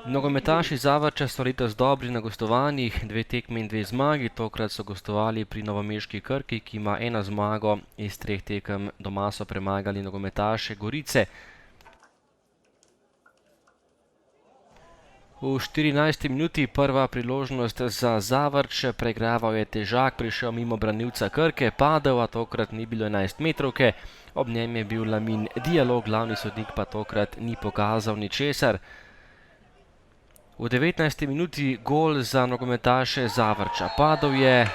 Nogometaši Zavrča so letos dobri na gostovanjih, 2 tekmi in 2 zmagi. Tokrat so gostovali pri novomeški Krki, ki ima 1 zmago. Iz 3 tekem doma so premagali nogometaše Gorice. V 14. minuti prva priložnost za Zavrč, preigraval je Težak, prišel mimo branilca Krke, padel, a tokrat ni bilo 11-metrovke. Ob njem je bil Lamin Dialog, glavni sodnik pa tokrat ni pokazal ničesar. V 19. minuti gol za nogometaše Zavrča. Padel je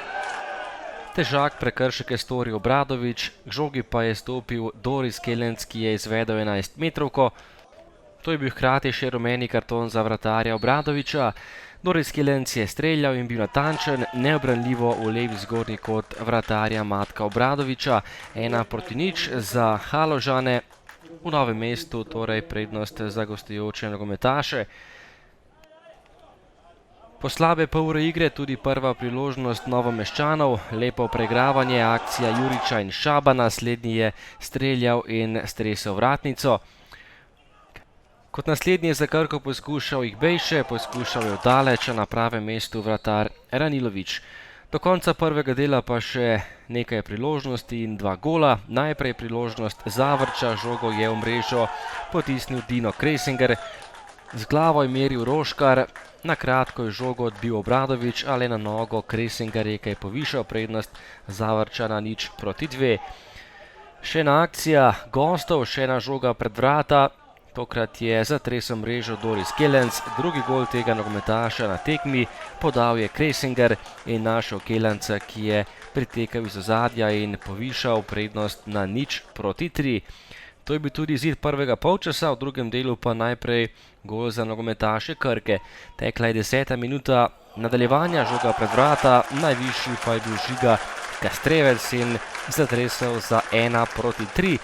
Težak, prekršek je storil Obradović, k žogi pa je stopil Doris Kelenc, ki je izvedel 11-metrovko. To je bil hkrati še rumeni karton za vratarja Obradovića. Doris Kelenc je streljal in bil natančen, neobranljivo v levi zgornji kot vratarja Matka Obradovića. 1-0 za Haložane. V Novem mestu torej prednost za gostujoče nogometaše. Po slabe pol ure igre tudi prva priložnost Novomeščanov, lepo preigravanje, akcija Juriča in Šabana, slednji je streljal in stresel vratnico. Kot naslednji je za Krko poskušal Igbejše, poskušal je vdaleč, a na pravem mestu vratar Ranilović. Do konca prvega dela pa še nekaj priložnosti in 2 gola. Najprej priložnost Zavrča, žogo je v mrežo potisnil Dino Kresinger. Z glavo je meril Roškar, na kratko je žogo odbil Obradović, ali na nogo Kresinger je kaj povišal prednost Zavrča na 0-2. Še ena akcija gostov, še ena žoga pred vrata. Tokrat je zatresel mrežo Doris Kelenc, drugi gol tega nogometaša na tekmi. Podal je Kresinger in našel Kelenca, ki je pritekel iz ozadja in povišal prednost na 0-3. To je bil tudi izid prvega polčasa, v drugem delu pa najprej gol za nogometaše Krke. Tekla je 10. minuta nadaljevanja, žoga pred vrata, najvišji pa je bil Žiga Kastrevec in zatresel za 1-3.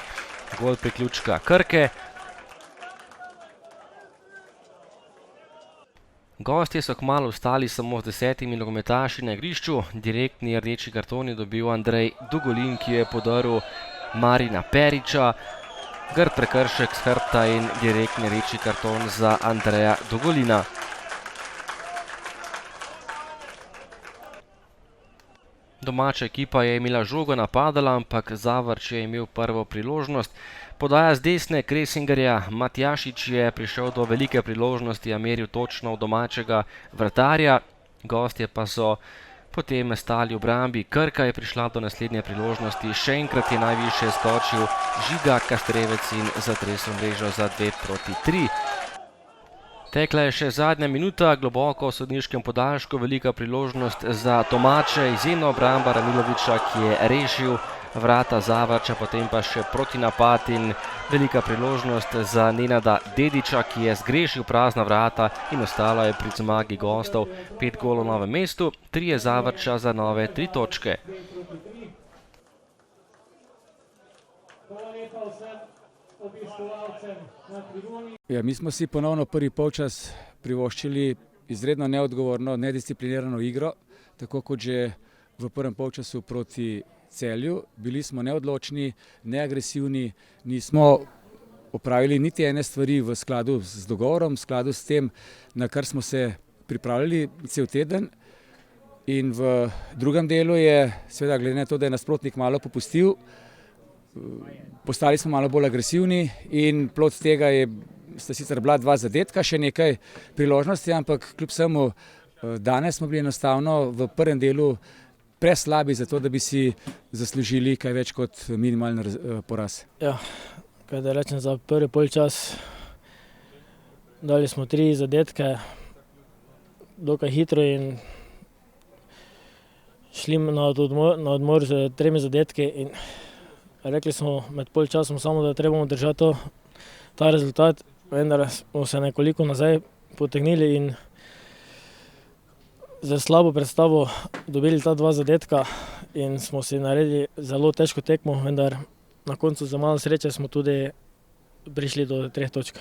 Gol priključka Krke. Gostje so kmalu ostali samo z 10 nogometaši na igrišču. Direktni rdeči karton je dobil Andrej Dugolin, ki je podaril Marina Periča. Grd prekršek s hrbta in direktni rdeči karton za Andreja Dugolina. Domača ekipa je imela žogo, napadala, ampak Zavrč je imel prvo priložnost. Podaja z desne Kresingerja, Matjašič je prišel do velike priložnosti, a meril točno v domačega vratarja. Gostje pa so potem stali v obrambi. Krka je prišla do naslednje priložnosti, še enkrat je najvišje skočil Žiga Kastrevec in zatresel mrežo za 2-3. Tekla je še zadnja minuta, globoko v sodniškem podaljšku, velika priložnost za Tomače, izjemna obramba Ranilovića, ki je rešil vrata Zavrča, potem pa še protinapad in velika priložnost za Nenada Dedića, ki je zgrešil prazna vrata in ostala je pri zmagi gostov. 5 golov v Novem mestu, 3 Zavrča za nove 3 točke. Ja, mi smo si ponovno prvi polčas privoščili izredno neodgovorno, nedisciplinirano igro, tako kot že v prvem polčasu proti Celju. Bili smo neodločni, neagresivni, nismo opravili niti ene stvari v skladu z dogovorom, v skladu s tem, na kar smo se pripravljali cel teden. In v drugem delu je, seveda glede na to, da je nasprotnik malo popustil, postali smo malo bolj agresivni in plod tega sta sicer bila 2 zadetka, še nekaj priložnosti, ampak kljub vsemu danes smo bili enostavno v prvem delu preslabi za to, da bi si zaslužili kaj več kot minimalni poraz. Ja, kaj da rečem za prvi polčas, dali smo 3 zadetke, dokaj hitro in šli na odmor z 3 zadetki in rekli smo med polčasom samo, da trebamo držati ta rezultat, vendar smo se nekoliko nazaj potegnili in za slabo predstavo dobili ta 2 zadetka in smo si naredili zelo težko tekmo, vendar na koncu za malo sreče smo tudi prišli do 3 točk.